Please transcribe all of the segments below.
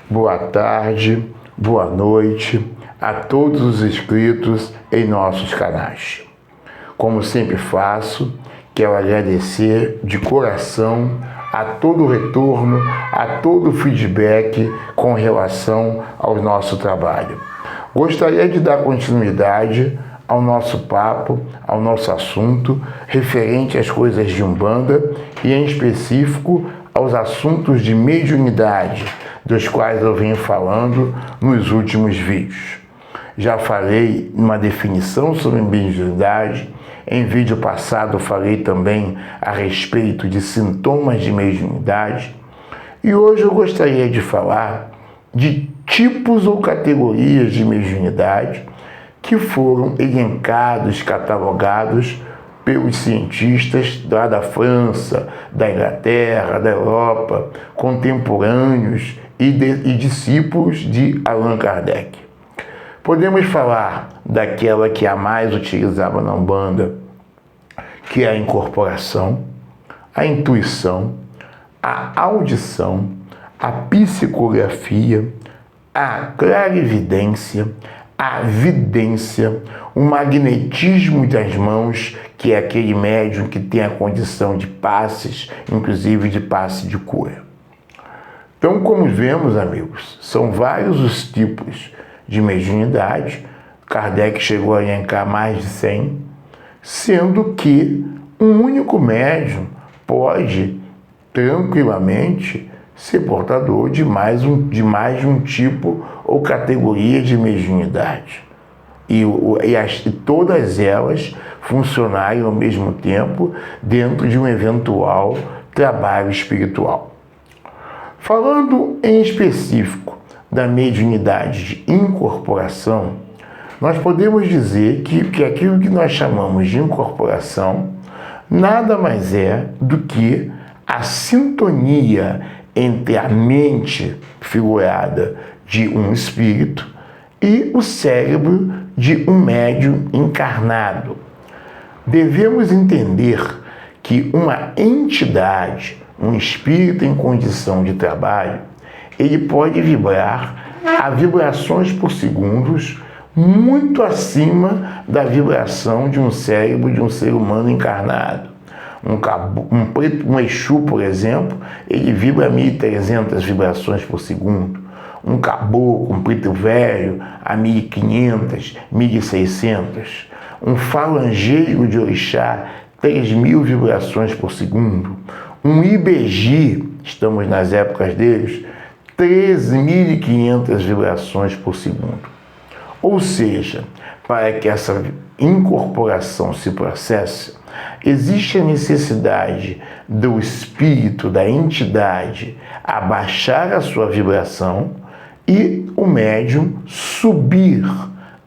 Boa tarde, boa noite a todos os inscritos em nossos canais. Como sempre faço, quero agradecer de coração a todo o retorno, a todo o feedback com relação ao nosso trabalho. Gostaria de dar continuidade ao nosso papo, ao nosso assunto referente às coisas de Umbanda e, em específico, aos assuntos de mediunidade, dos quais eu venho falando nos últimos vídeos. Já falei uma definição sobre mediunidade, em vídeo passado falei também a respeito de sintomas de mediunidade, e hoje eu gostaria de falar de tipos ou categorias de mediunidade que foram elencados, catalogados pelos cientistas lá da França, da Inglaterra, da Europa, contemporâneos e discípulos de Allan Kardec. Podemos falar daquela que a mais utilizava na Umbanda, que é a incorporação, a intuição, a audição, a psicografia, a clarividência, a vidência, o magnetismo das mãos, que é aquele médium que tem a condição de passes, inclusive de passe de cura. Então, como vemos, amigos, são vários os tipos de mediunidade. Kardec chegou a elencar mais de 100, sendo que um único médium pode tranquilamente ser portador de mais de um tipo ou categoria de mediunidade. E todas elas funcionarem ao mesmo tempo dentro de um eventual trabalho espiritual. Falando em específico da mediunidade de incorporação, nós podemos dizer que aquilo que nós chamamos de incorporação nada mais é do que a sintonia entre a mente figurada de um espírito e o cérebro de um médium encarnado. Devemos entender que uma entidade, um espírito em condição de trabalho, ele pode vibrar a vibrações por segundos muito acima da vibração de um cérebro de um ser humano encarnado. Um Exu, por exemplo, ele vibra 1.300 vibrações por segundo. Um caboclo, um preto velho, a 1.500, 1.600. Um falangeiro de orixá, 3.000 vibrações por segundo. Um IBG, estamos nas épocas deles, 13.500 vibrações por segundo. Ou seja, para que essa incorporação se processe, existe a necessidade do espírito, da entidade, abaixar a sua vibração e o médium subir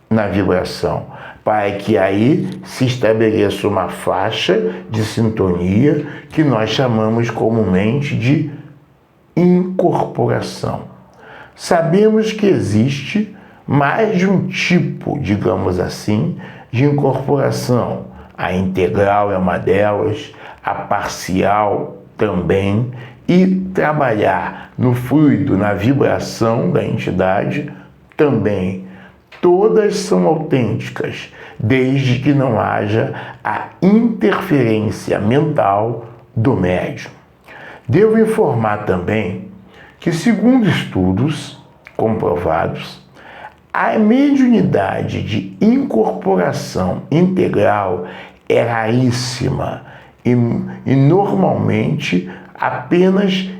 na vibração, para que aí se estabeleça uma faixa de sintonia que nós chamamos comumente de incorporação. Sabemos que existe mais de um tipo, digamos assim, de incorporação. A integral é uma delas, a parcial também, e trabalhar no fluido, na vibração da entidade também. Todas são autênticas, desde que não haja a interferência mental do médium. Devo informar também que, segundo estudos comprovados, a mediunidade de incorporação integral é raríssima e normalmente apenas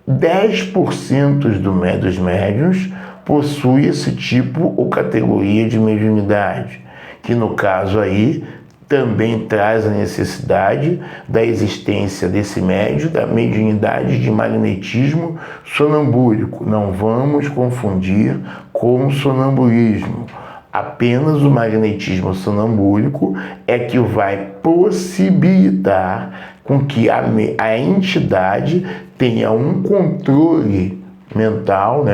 10% dos médiuns possui esse tipo ou categoria de mediunidade, que no caso aí também traz a necessidade da existência desse médium, da mediunidade de magnetismo sonambúlico. Não vamos confundir com o sonambulismo. Apenas o magnetismo sonambúlico é que vai possibilitar com que a entidade tenha um controle mental,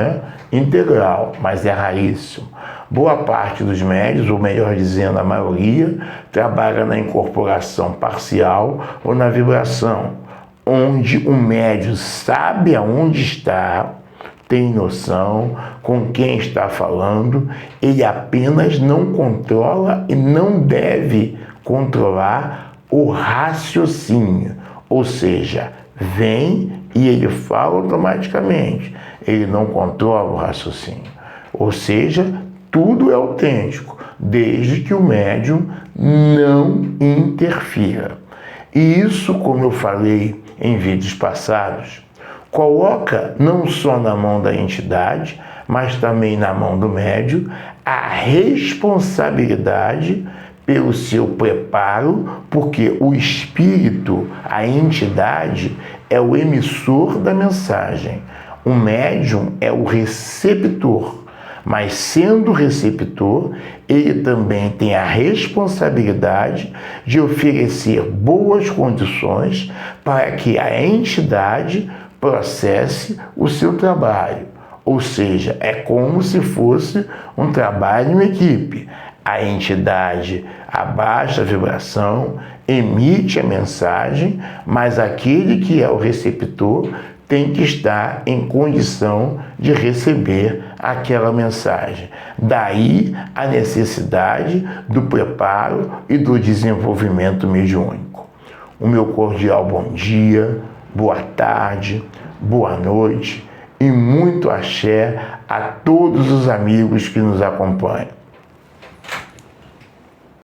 integral, mas é raríssimo. Boa parte dos médiuns, ou melhor dizendo, a maioria, trabalha na incorporação parcial ou na vibração, onde o médium sabe aonde está, tem noção com quem está falando, ele apenas não controla e não deve controlar o raciocínio, ou seja, vem e ele fala automaticamente, ele não controla o raciocínio, ou seja, tudo é autêntico, desde que o médium não interfira. E isso, como eu falei em vídeos passados, coloca não só na mão da entidade, mas também na mão do médium, a responsabilidade pelo seu preparo, porque o espírito, a entidade, é o emissor da mensagem. O médium é o receptor. Mas sendo receptor, ele também tem a responsabilidade de oferecer boas condições para que a entidade processe o seu trabalho. Ou seja, é como se fosse um trabalho em equipe. A entidade abaixa a vibração, emite a mensagem, mas aquele que é o receptor tem que estar em condição de receber aquela mensagem. Daí a necessidade do preparo e do desenvolvimento mediúnico. O meu cordial bom dia, boa tarde, boa noite e muito axé a todos os amigos que nos acompanham.